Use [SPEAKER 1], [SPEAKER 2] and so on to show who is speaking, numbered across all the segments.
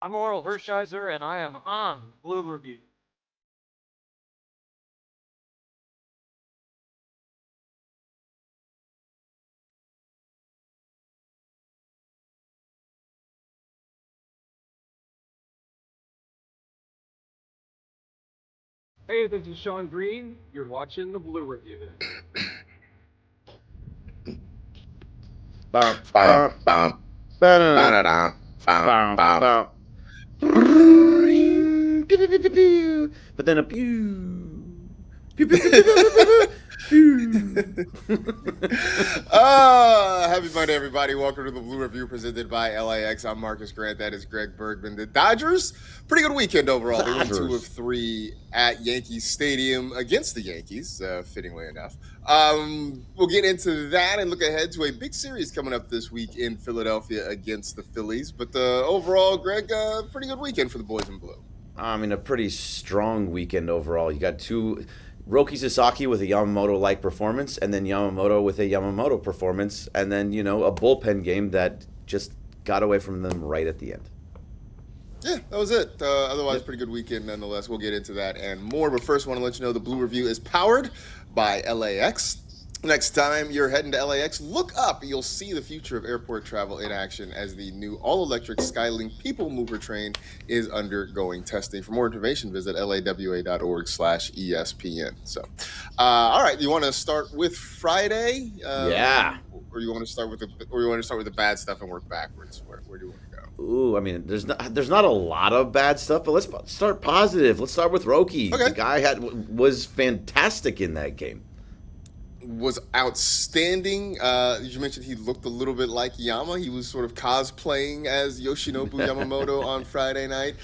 [SPEAKER 1] I'm Oral Hershiser, and I am on Blue Review. Hey, this is Sean Green. You're watching the Blue Review.
[SPEAKER 2] Bum,
[SPEAKER 3] Bum,
[SPEAKER 2] bum,
[SPEAKER 3] bum,
[SPEAKER 2] ba-da-da,
[SPEAKER 3] ba-da-da, bum,
[SPEAKER 2] bum,
[SPEAKER 3] bum.
[SPEAKER 2] bum. Pew, pew, pew, pew, pew. But then a pew. Pew, pew, pew, pew, pew, pew, pew, pew.
[SPEAKER 3] Happy Monday, everybody. Welcome to the Blue Review presented by LAX. I'm Marcus Grant. That is Greg Bergman. The Dodgers, pretty good weekend overall. They won 2 of
[SPEAKER 2] Dodgers.
[SPEAKER 3] 3 at Yankee Stadium against the Yankees, fittingly enough. We'll get into that and look ahead to a big series coming up this week in Philadelphia against the Phillies. But overall, Greg, pretty good weekend for the boys in blue.
[SPEAKER 2] I mean, a pretty strong weekend overall. You got two Roki Sasaki with a Yamamoto-like performance, and then Yamamoto with a Yamamoto performance, and then a bullpen game that just got away from them right at the end.
[SPEAKER 3] Yeah, that was it. Otherwise, pretty good weekend nonetheless. We'll get into that and more. But first, I want to let you know the Blue Review is powered by LAX. Next time you're heading to LAX, look up. You'll see the future of airport travel in action as the new all-electric Skylink People Mover train is undergoing testing. For more information, visit lawa.org/ESPN. So, all right, you want to start with Friday?
[SPEAKER 2] Yeah.
[SPEAKER 3] Or you want to start with the bad stuff and work backwards? Where do you want to go?
[SPEAKER 2] Ooh, I mean, there's not a lot of bad stuff, but let's start positive. Let's start with Roki.
[SPEAKER 3] Okay.
[SPEAKER 2] The guy was fantastic in that game.
[SPEAKER 3] Was outstanding. You mentioned he looked a little bit like Yama. He was sort of cosplaying as Yoshinobu Yamamoto on Friday night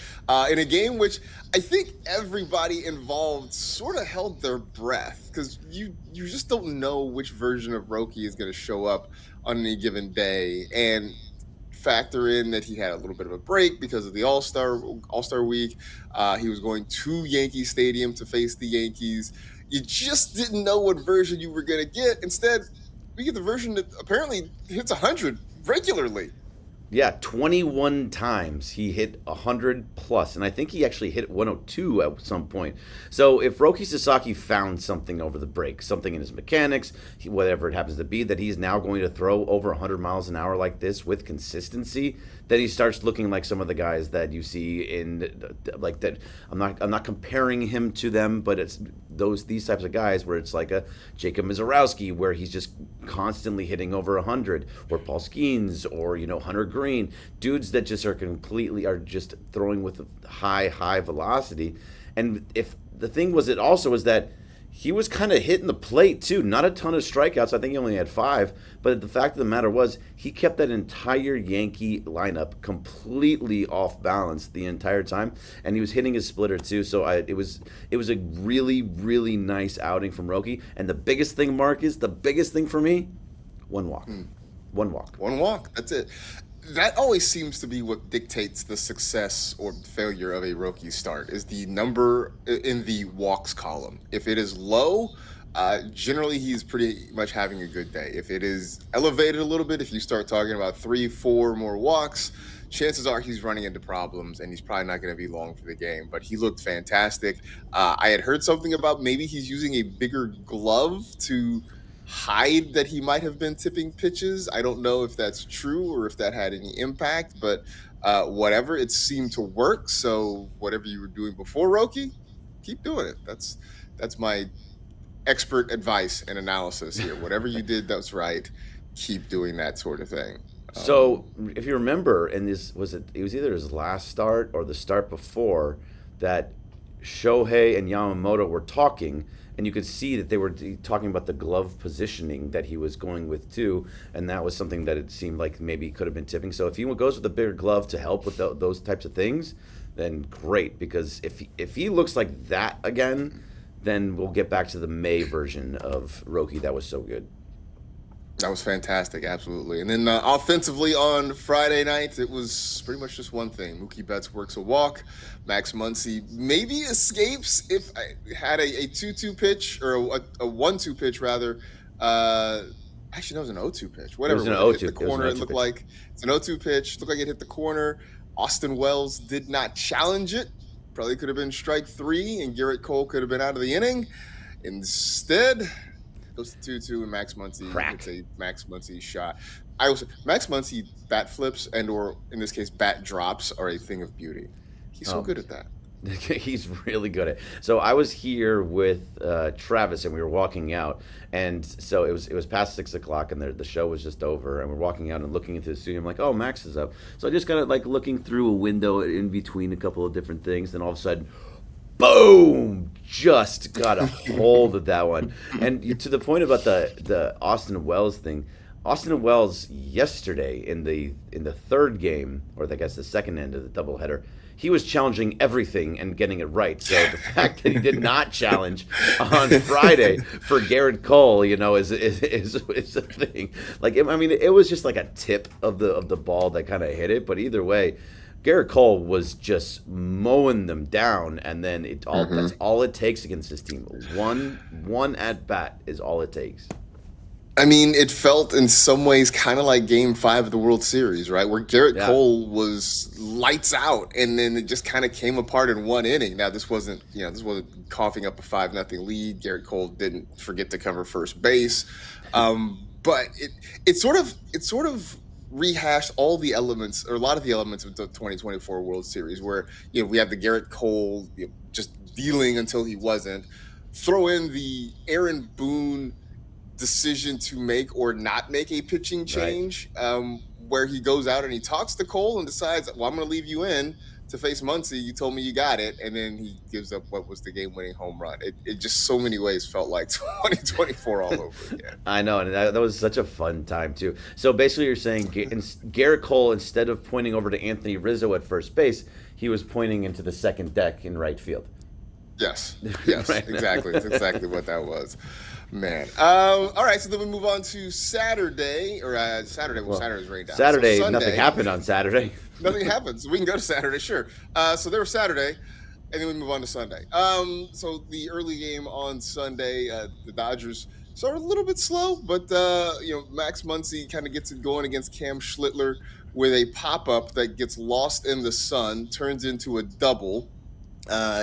[SPEAKER 3] in a game which I think everybody involved sort of held their breath because you just don't know which version of Roki is going to show up on any given day. And factor in that he had a little bit of a break because of the All-Star week. He was going to Yankee Stadium to face the Yankees. You just didn't know what version you were going to get. Instead, we get the version that apparently hits 100 regularly.
[SPEAKER 2] Yeah, 21 times he hit 100 plus, and I think he actually hit 102 at some point. So if Roki Sasaki found something over the break, something in his mechanics, whatever it happens to be, that he's now going to throw over 100 miles an hour like this with consistency, then he starts looking like some of the guys that you see in like that. I'm not comparing him to them, but it's these types of guys where it's like a Jacob Mizorowski where he's just constantly hitting over 100, or Paul Skeens, or Hunter Green, dudes that just are just throwing with high velocity. And if the thing was, it also was that he was kind of hitting the plate too. Not a ton of strikeouts. I think he only had 5. But the fact of the matter was, he kept that entire Yankee lineup completely off balance the entire time, and he was hitting his splitter too. So it was a really, really nice outing from Roki. And the biggest thing, Mark, is the biggest thing for me: one walk. One walk.
[SPEAKER 3] One walk. That's it. That always seems to be what dictates the success or failure of a Roki start is the number in the walks column. If it is low, generally he's pretty much having a good day. If it is elevated a little bit, if you start talking about 3, 4 more walks, chances are he's running into problems and he's probably not going to be long for the game. But he looked fantastic. I had heard something about maybe he's using a bigger glove to hide that he might have been tipping pitches. I don't know if that's true or if that had any impact, but whatever, it seemed to work. So whatever you were doing before Roki, keep doing it. That's my expert advice and analysis here. Whatever you did that's right, keep doing that sort of thing.
[SPEAKER 2] So if you remember, and it was either his last start or the start before that, Shohei and Yamamoto were talking, and you could see that they were talking about the glove positioning that he was going with too, and that was something that it seemed like maybe he could have been tipping. So if he goes with a bigger glove to help with those types of things, then great, because if he looks like that again, then we'll get back to the May version of Roki that was so good.
[SPEAKER 3] That was fantastic, absolutely. And then offensively on Friday night, it was pretty much just one thing. Mookie Betts works a walk. Max Muncy maybe escapes if I had a 2-2 pitch, or a 1-2 pitch rather. Actually, no, it was an 0-2 pitch. Whatever.
[SPEAKER 2] It was an
[SPEAKER 3] It
[SPEAKER 2] 0-2.
[SPEAKER 3] hit the corner, it looked like. It's an 0-2 pitch. Looked like it hit the corner. Austin Wells did not challenge it. Probably could have been strike 3, and Garrett Cole could have been out of the inning. Instead, goes to 2-2, and Max Muncy hits a Max Muncy shot. I also Max Muncy bat flips or in this case bat drops are a thing of beauty. He's so good at that.
[SPEAKER 2] He's really good at it. So I was here with Travis, and we were walking out, and so it was past 6 o'clock, and the show was just over, and we're walking out and looking into the studio. I'm like, oh, Max is up. So I just got like looking through a window in between a couple of different things, and all of a sudden, boom! Just got a hold of that one. And to the point about the Austin Wells thing. Austin Wells yesterday in the third game, or I guess the second end of the doubleheader, he was challenging everything and getting it right. So the fact that he did not challenge on Friday for Garrett Cole, is a thing. Like, I mean, it was just like a tip of the ball that kind of hit it. But either way, Garrett Cole was just mowing them down, and then that's all it takes against this team. One at bat is all it takes.
[SPEAKER 3] I mean, it felt in some ways kind of like Game 5 of the World Series, right? Where Garrett Cole was lights out, and then it just kind of came apart in one inning. Now, this wasn't coughing up a 5-0 lead. Garrett Cole didn't forget to cover first base, but it sort of rehashed all the elements, or a lot of the elements of the 2024 World Series, where we have the Garrett Cole just dealing until he wasn't. Throw in the Aaron Boone decision to make or not make a pitching change, where he goes out and he talks to Cole and decides, well, I'm going to leave you in to face Muncy. You told me you got it. And then he gives up what was the game-winning home run. It just so many ways felt like 2024 all over again.
[SPEAKER 2] I know, and that was such a fun time, too. So basically you're saying Garrett Cole, instead of pointing over to Anthony Rizzo at first base, he was pointing into the second deck in right field.
[SPEAKER 3] Yes, right. Exactly. That's exactly what that was. Man. All right, so then we move on to Saturday, or Saturday. Well, Saturday's rained down.
[SPEAKER 2] Saturday,
[SPEAKER 3] so Sunday,
[SPEAKER 2] nothing happened on Saturday.
[SPEAKER 3] Nothing happened, so we can go to Saturday, sure. So there was Saturday, and then we move on to Sunday. So the early game on Sunday, the Dodgers started a little bit slow, but Max Muncy kind of gets it going against Cam Schlittler with a pop-up that gets lost in the sun, turns into a double.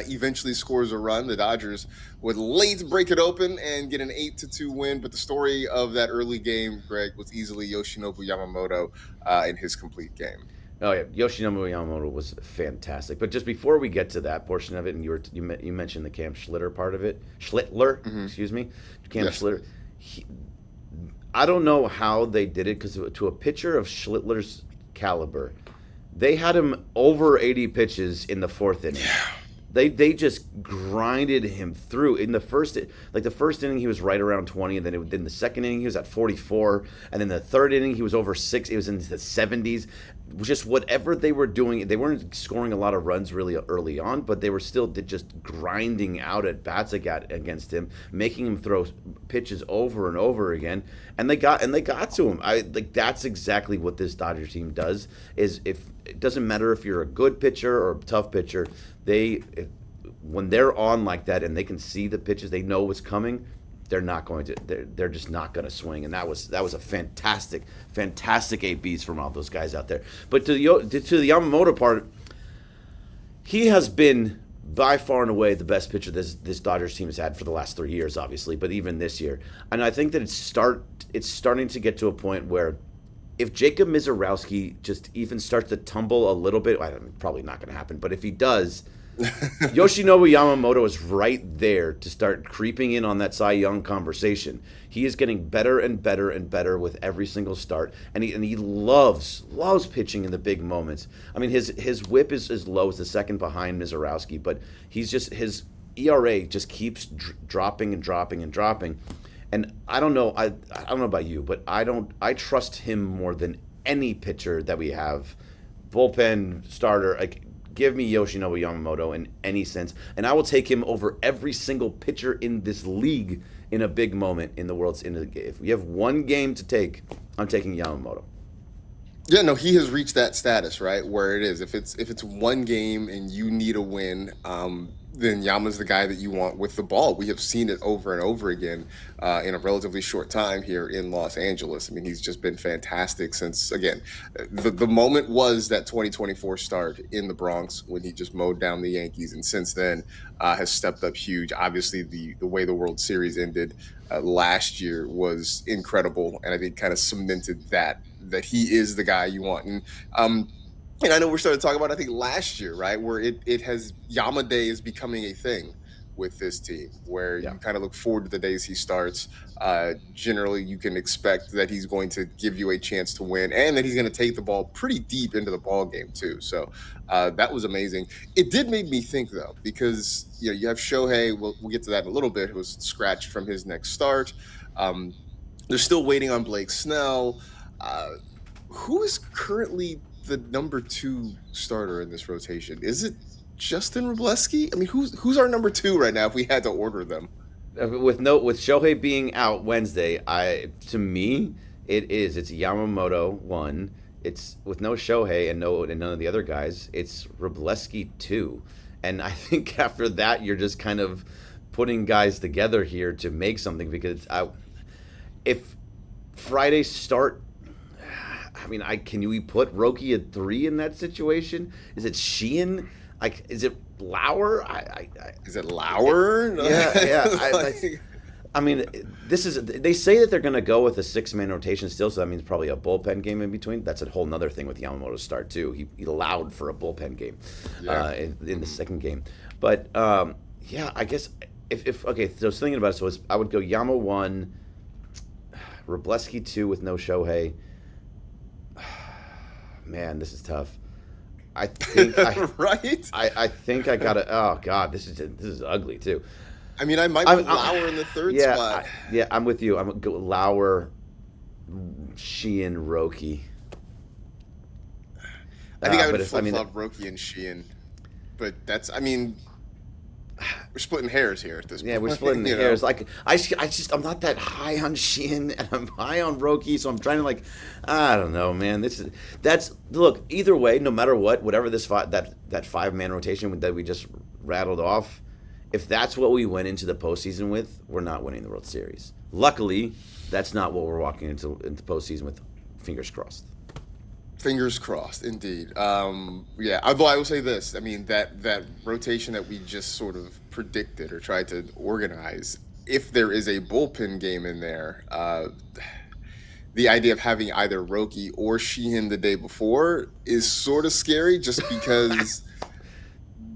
[SPEAKER 3] Eventually scores a run. The Dodgers would late break it open and get an 8-2 win. But the story of that early game, Greg, was easily Yoshinobu Yamamoto in his complete game.
[SPEAKER 2] Oh yeah, Yoshinobu Yamamoto was fantastic. But just before we get to that portion of it, and you mentioned the Cam Schlitter part of it, excuse me, Cam Schlitter. I don't know how they did it, because to a pitcher of Schlittler's caliber, they had him over 80 pitches in the fourth inning. Yeah. They just grinded him through. In the first inning, he was right around 20, and then in the second inning, he was at 44, and in the third inning, he was over 6. It was in the 70s. Just whatever they were doing, they weren't scoring a lot of runs really early on, but they were still just grinding out at bats against him, making him throw pitches over and over again, and they got to him. That's exactly what this Dodger team does. Is if it doesn't matter if you're a good pitcher or a tough pitcher, when they're on like that and they can see the pitches, they know what's coming. They're not going to. They're just not going to swing, and that was a fantastic ABs from all those guys out there. But to the Yamamoto part, he has been by far and away the best pitcher this Dodgers team has had for the last 3 years, obviously, but even this year. And I think that it's starting to get to a point where, if Jacob Mizorowski just even starts to tumble a little bit, probably not going to happen, but if he does, Yoshinobu Yamamoto is right there to start creeping in on that Cy Young conversation. He is getting better and better and better with every single start, and he loves pitching in the big moments. I mean, his whip is as low as the second behind Mizorowski, but his ERA just keeps dropping and dropping and dropping. And I don't know about you, but I trust him more than any pitcher that we have, bullpen starter. Give me Yoshinobu Yamamoto in any sense, and I will take him over every single pitcher in this league in a big moment in the world's. If we have one game to take, I'm taking Yamamoto.
[SPEAKER 3] Yeah, no, he has reached that status, right, where it is. If it's one game and you need a win, then Yama's the guy that you want with the ball. We have seen it over and over again in a relatively short time here in Los Angeles. I mean, he's just been fantastic since, again, the moment was that 2024 start in the Bronx when he just mowed down the Yankees. And since then, has stepped up huge. Obviously, the way the World Series ended last year was incredible. And I think kind of cemented that he is the guy you want. And I know we're starting to talk about, I think, last year, right, where it has Yama Day is becoming a thing with this team, where
[SPEAKER 2] Yeah.
[SPEAKER 3] you kind of look forward to the days he starts. Generally, you can expect that he's going to give you a chance to win, and that he's going to take the ball pretty deep into the ball game too. So that was amazing. It did make me think though, because you have Shohei. We'll get to that in a little bit. Who was scratched from his next start. They're still waiting on Blake Snell. Who is currently the number 2 starter in this rotation? Is it Justin Robleski? I mean, who's our number 2 right now if we had to order them?
[SPEAKER 2] With Shohei being out Wednesday, to me it's Yamamoto 1. It's with no Shohei and none of the other guys. It's Robleski 2, and I think after that you're just kind of putting guys together here to make something, because if Friday start. I mean, can we put Roki at 3 in that situation? Is it Sheehan? Is it Lauer?
[SPEAKER 3] Is it Lauer?
[SPEAKER 2] Yeah. I mean, they say that they're going to go with a 6-man rotation still, so that means probably a bullpen game in between. That's a whole other thing with Yamamoto's start too. He allowed for a bullpen game in the second game. But I guess if okay, so I was thinking about it. So I would go Yama 1, Robleski 2 with no Shohei. Man, this is tough. I think
[SPEAKER 3] right.
[SPEAKER 2] I think I gotta. Oh God, this is ugly too.
[SPEAKER 3] I mean, I might put Lauer in the third spot.
[SPEAKER 2] I'm with you. I'm gonna go Lauer, Sheehan, Roki.
[SPEAKER 3] I think I would flip-flop Roki and Sheehan, but that's. I mean, we're splitting hairs here at this point.
[SPEAKER 2] Yeah, we're splitting the hairs. Like I'm not that high on Sheehan, and I'm high on Roki, so I'm trying to I don't know, man. Look. Either way, no matter whatever that 5-man rotation that we just rattled off, if that's what we went into the postseason with, we're not winning the World Series. Luckily, that's not what we're walking into postseason with. Fingers crossed.
[SPEAKER 3] Fingers crossed, indeed. Although I will say this, I mean, that rotation that we just sort of predicted or tried to organize, if there is a bullpen game in there, the idea of having either Roki or Sheehan the day before is sort of scary, just because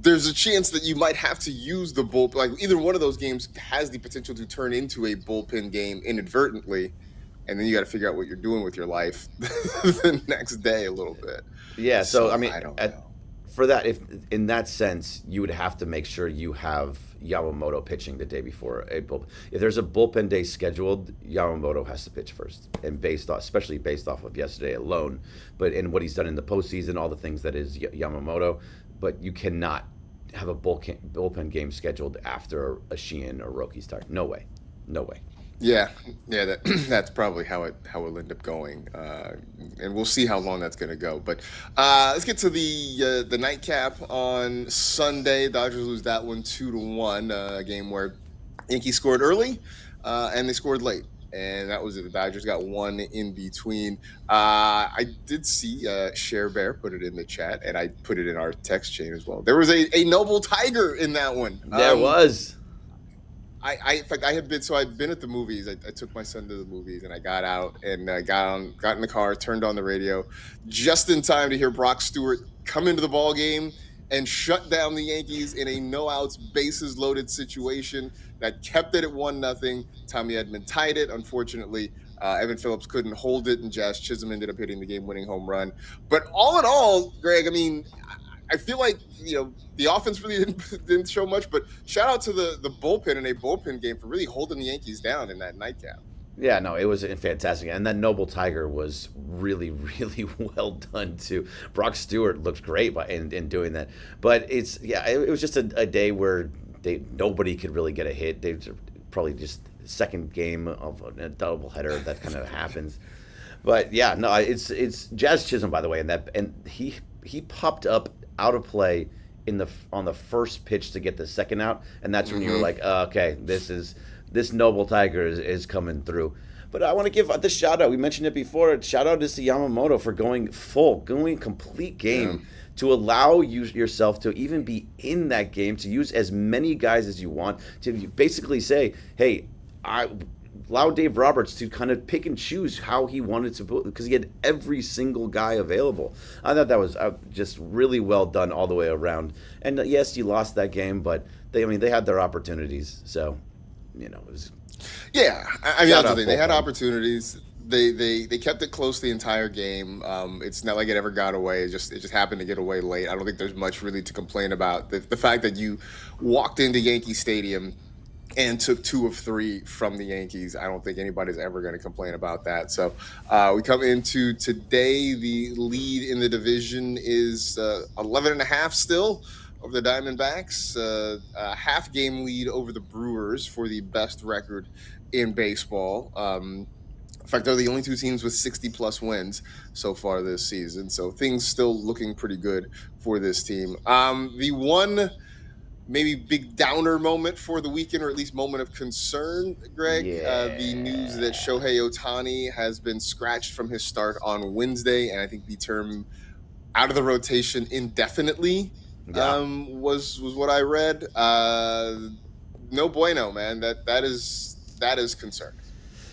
[SPEAKER 3] there's a chance that you might have to use the bullpen. Like, either one of those games has the potential to turn into a bullpen game inadvertently, and then you got to figure out what you're doing with your life the next day a little bit.
[SPEAKER 2] Yeah, so I mean,
[SPEAKER 3] I don't know.
[SPEAKER 2] For that, if in that sense, you would have to make sure you have Yamamoto pitching the day before a bullpen. If there's a bullpen day scheduled, Yamamoto has to pitch first, and especially based off of yesterday alone, but in what he's done in the postseason, all the things that is Yamamoto. But you cannot have a bullpen game scheduled after a Sheehan or Roki start. No way.
[SPEAKER 3] Yeah, that's probably how it'll end up going, and we'll see how long that's going to go. But let's get to the nightcap on Sunday. Dodgers lose that one 2-1, a game where Yankees scored early and they scored late, and that was it. The Dodgers got one in between. I did see Cher Bear put it in the chat, and I put it in our text chain as well. There was a noble tiger in that one.
[SPEAKER 2] There was.
[SPEAKER 3] In fact, I'd been at the movies. I took my son to the movies, and I got out and got in the car, turned on the radio, just in time to hear Brock Stewart come into the ball game and shut down the Yankees in a no-outs, bases-loaded situation that kept it at 1-0. Tommy Edman tied it. Unfortunately, Evan Phillips couldn't hold it, and Jazz Chisholm ended up hitting the game-winning home run. But all in all, Greg, I mean, I feel like, the offense really didn't show much, but shout out to the bullpen in a bullpen game for really holding the Yankees down in that nightcap.
[SPEAKER 2] Yeah, no, it was fantastic. And that Noble Tiger was really, really well done, too. Brock Stewart looked great in doing that. But it was just a day where nobody could really get a hit. They probably just second game of a doubleheader that kind of happens. But yeah, no, it's Jazz Chisholm, by the way, and he popped up out of play on the first pitch to get the second out, and that's when you were
[SPEAKER 3] Mm-hmm.
[SPEAKER 2] like, okay, this noble tiger is coming through. But I want to give the shout out. We mentioned it before. Shout out is to Yamamoto for going complete
[SPEAKER 3] Yeah.
[SPEAKER 2] game to allow yourself to even be in that game, to use as many guys as you want, to basically say, hey, I allow Dave Roberts to kind of pick and choose how he wanted to put, because he had every single guy available. I thought that was just really well done all the way around. And yes, you lost that game, but they had their opportunities. So, it was
[SPEAKER 3] Yeah, I mean
[SPEAKER 2] shout
[SPEAKER 3] that's the
[SPEAKER 2] out
[SPEAKER 3] thing. They had
[SPEAKER 2] bullpen.
[SPEAKER 3] opportunities. They kept it close the entire game. It's not like it ever got away. It just happened to get away late. I don't think there's much really to complain about. The fact that you walked into Yankee Stadium and took 2 of 3 from the Yankees, I don't think anybody's ever going to complain about that. So we come into today. The lead in the division is 11 and a half still over the Diamondbacks. A half game lead over the Brewers for the best record in baseball. In fact, they're the only 2 teams with 60-plus wins so far this season. So things still looking pretty good for this team. The one maybe big downer moment for the weekend, or at least moment of concern, Greg, the news that
[SPEAKER 2] Yeah.
[SPEAKER 3] Shohei Ohtani has been scratched from his start on Wednesday, and I think the term out of the rotation indefinitely
[SPEAKER 2] Yeah.
[SPEAKER 3] was what I read. No bueno, man. That is concerning.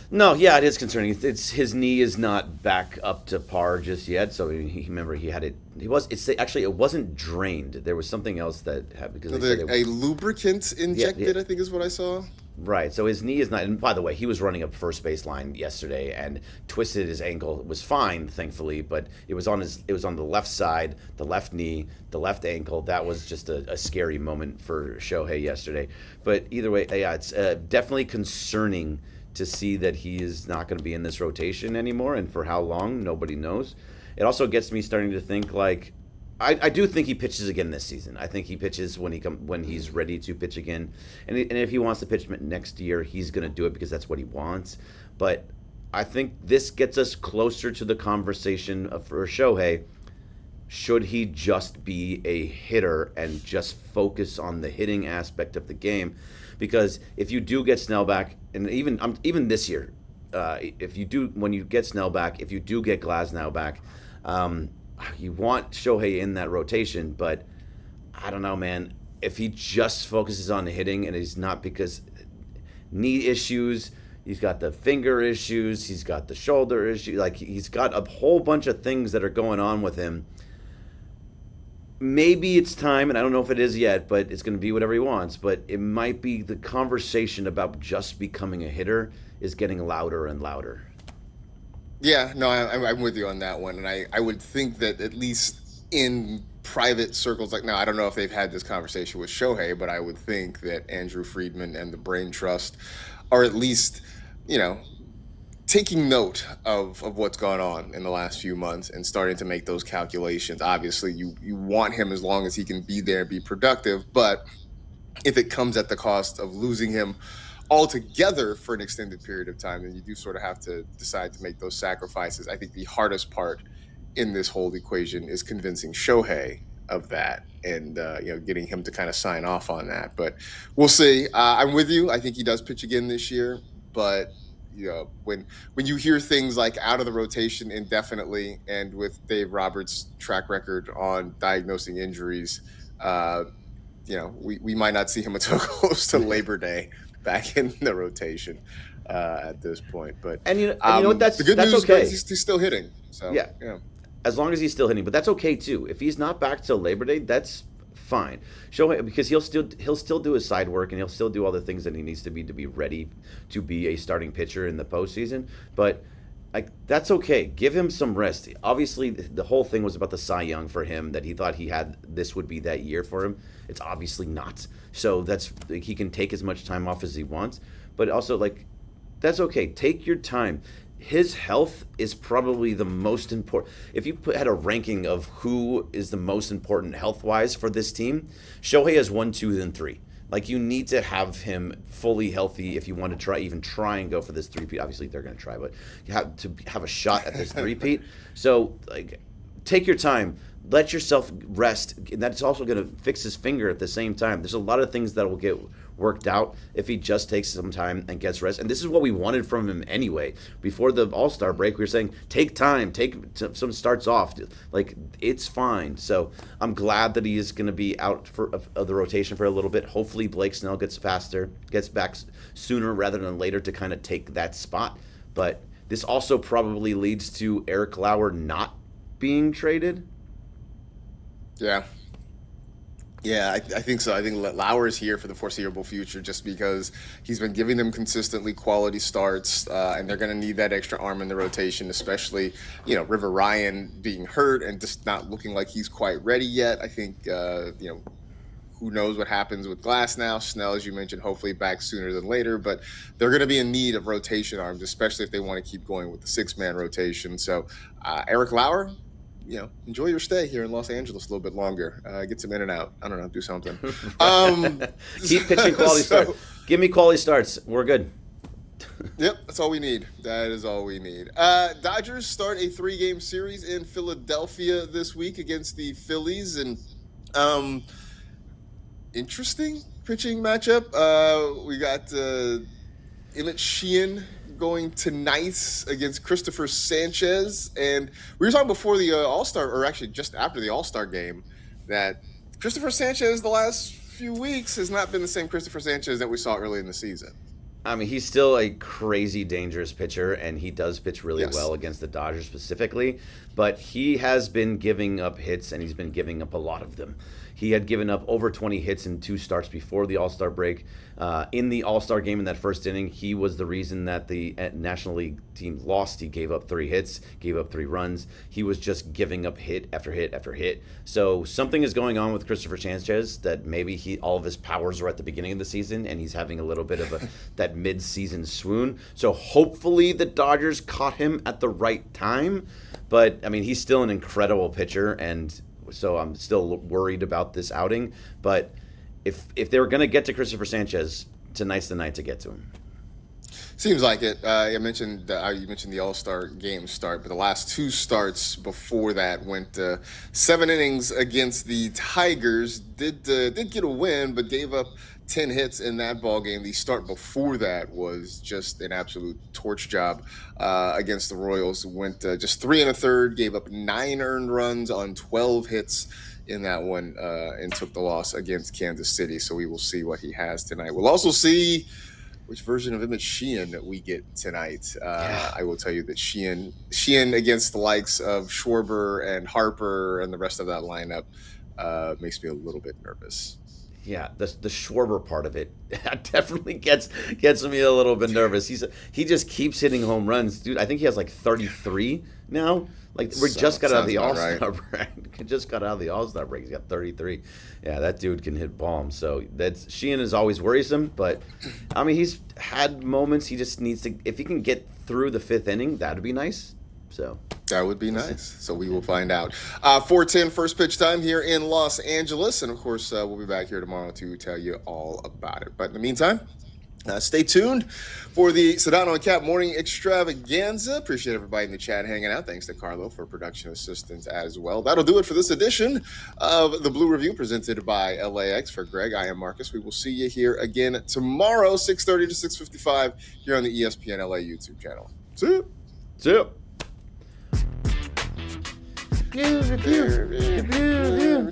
[SPEAKER 2] No, yeah, it is concerning. It's his knee is not back up to par just yet. So remember he had it. It wasn't drained. There was something else that happened because they said
[SPEAKER 3] A lubricant injected,
[SPEAKER 2] yeah.
[SPEAKER 3] I think is what I saw.
[SPEAKER 2] Right. So his knee is not. And by the way, he was running up first baseline yesterday and twisted his ankle. It was fine, thankfully, but it was on the left side, the left knee, the left ankle. That was just a scary moment for Shohei yesterday. But either way, yeah, it's definitely concerning to see that he is not going to be in this rotation anymore, and for how long, nobody knows. It also gets me starting to think like, I do think he pitches again this season. I think he pitches when he's ready to pitch again, and if he wants to pitch next year, he's going to do it because that's what he wants. But I think this gets us closer to the conversation for Shohei. Should he just be a hitter and just focus on the hitting aspect of the game? Because if you do get Snell back, and even this year, when you get Snell back, if you do get Glasnow back, you want Shohei in that rotation. But I don't know, man. If he just focuses on the hitting, and he's not, because knee issues, he's got the finger issues, he's got the shoulder issue, like he's got a whole bunch of things that are going on with him. Maybe it's time, and I don't know if it is yet, but it's going to be whatever he wants. But it might be the conversation about just becoming a hitter is getting louder and louder.
[SPEAKER 3] Yeah, no, I'm with you on that one. And I would think that at least in private circles, like, now, I don't know if they've had this conversation with Shohei, but I would think that Andrew Friedman and the Brain Trust are at least, taking note of what's gone on in the last few months and starting to make those calculations. Obviously, you want him as long as he can be there and be productive, but if it comes at the cost of losing him altogether for an extended period of time, then you do sort of have to decide to make those sacrifices. I think the hardest part in this whole equation is convincing Shohei of that, and getting him to kind of sign off on that. But we'll see. I'm with you. I think he does pitch again this year, but when you hear things like out of the rotation indefinitely, and with Dave Roberts' track record on diagnosing injuries, we might not see him until close to Labor Day back in the rotation at this point. But
[SPEAKER 2] And you know what?
[SPEAKER 3] the good
[SPEAKER 2] That's
[SPEAKER 3] news
[SPEAKER 2] okay.
[SPEAKER 3] is he's still hitting. So
[SPEAKER 2] Yeah. As long as he's still hitting, but that's okay too. If he's not back till Labor Day, that's fine. Shohei, because he'll still do his side work, and he'll still do all the things that he needs to be ready to be a starting pitcher in the postseason. But that's okay. Give him some rest. Obviously, the whole thing was about the Cy Young for him, that he thought this would be that year for him. It's obviously not. So he can take as much time off as he wants, but also that's okay. Take your time. His health is probably the most important. If you had a ranking of who is the most important health-wise for this team, Shohei has 1, 2, and 3. You need to have him fully healthy if you want to try and go for this three-peat. Obviously, they're going to try, but you have to have a shot at this three-peat. So, take your time. Let yourself rest. And that's also going to fix his finger at the same time. There's a lot of things that will get worked out if he just takes some time and gets rest. And this is what we wanted from him anyway. Before the All-Star break, we were saying, take time, take some starts off. Like, it's fine. So I'm glad that he is going to be out of the rotation for a little bit. Hopefully Blake Snell gets back sooner rather than later to kind of take that spot. But this also probably leads to Eric Lauer not being traded.
[SPEAKER 3] Yeah. Yeah, I think so. I think Lauer is here for the foreseeable future just because he's been giving them consistently quality starts, and they're going to need that extra arm in the rotation, especially, River Ryan being hurt and just not looking like he's quite ready yet. I think, who knows what happens with Glass now. Snell, as you mentioned, hopefully back sooner than later, but they're going to be in need of rotation arms, especially if they want to keep going with the six-man rotation. So Eric Lauer, enjoy your stay here in Los Angeles a little bit longer. Get some in and out. I don't know, do something.
[SPEAKER 2] Keep pitching quality starts. Give me quality starts. We're good.
[SPEAKER 3] Yep, that's all we need. That is all we need. Dodgers start a 3-game series in Philadelphia this week against the Phillies, and interesting pitching matchup. We got Emmett Sheehan going tonight against Christopher Sanchez, and we were talking before the All-Star, or actually just after the All-Star game, that Christopher Sanchez the last few weeks has not been the same Christopher Sanchez that we saw early in the season.
[SPEAKER 2] I mean, he's still a crazy dangerous pitcher, and he does pitch really well against the Dodgers specifically, but he has been giving up hits, and he's been giving up a lot of them. He had given up over 20 hits in 2 starts before the All-Star break. In the All-Star game in that first inning, he was the reason that the National League team lost. He gave up 3 hits, gave up 3 runs. He was just giving up hit after hit after hit. So something is going on with Christopher Sanchez that maybe all of his powers are at the beginning of the season, and he's having a little bit of that mid-season swoon. So hopefully the Dodgers caught him at the right time. But, I mean, he's still an incredible pitcher, and so I'm still worried about this outing. But if they were going to get to Christopher Sanchez, tonight's the night to get to him.
[SPEAKER 3] Seems like it. You mentioned the All-Star game start, but the last 2 starts before that went 7 innings against the Tigers. Did get a win, but gave up 10 hits in that ball game. The start before that was just an absolute torch job against the Royals. Went just 3 1/3, gave up 9 earned runs on 12 hits in that one, and took the loss against Kansas City. So we will see what he has tonight. We'll also see which version of Emmett Sheehan that we get tonight. I will tell you that Sheehan against the likes of Schwarber and Harper and the rest of that lineup makes me a little bit nervous.
[SPEAKER 2] Yeah, the Schwarber part of it definitely gets me a little bit nervous. He just keeps hitting home runs, dude. I think he has like 33 now. Like we just got out of the All-Star break. Just got out of the All-Star break. He's got 33. Yeah, that dude can hit bombs. So Sheehan is always worrisome, but I mean he's had moments. He just needs to, if he can get through the 5th inning, that'd be nice. So
[SPEAKER 3] that would be nice. So we will find out. 4:10 first pitch time here in Los Angeles, and of course we'll be back here tomorrow to tell you all about it. But in the meantime, stay tuned for the Sedano and Cap Morning Extravaganza. Appreciate everybody in the chat hanging out. Thanks to Carlo for production assistance as well. That'll do it for this edition of the Blue Review presented by LAX. For Greg, I am Marcus. We will see you here again tomorrow, 6:30 to 6:55 here on the ESPN LA YouTube channel. See you.
[SPEAKER 2] See you. Blue Review.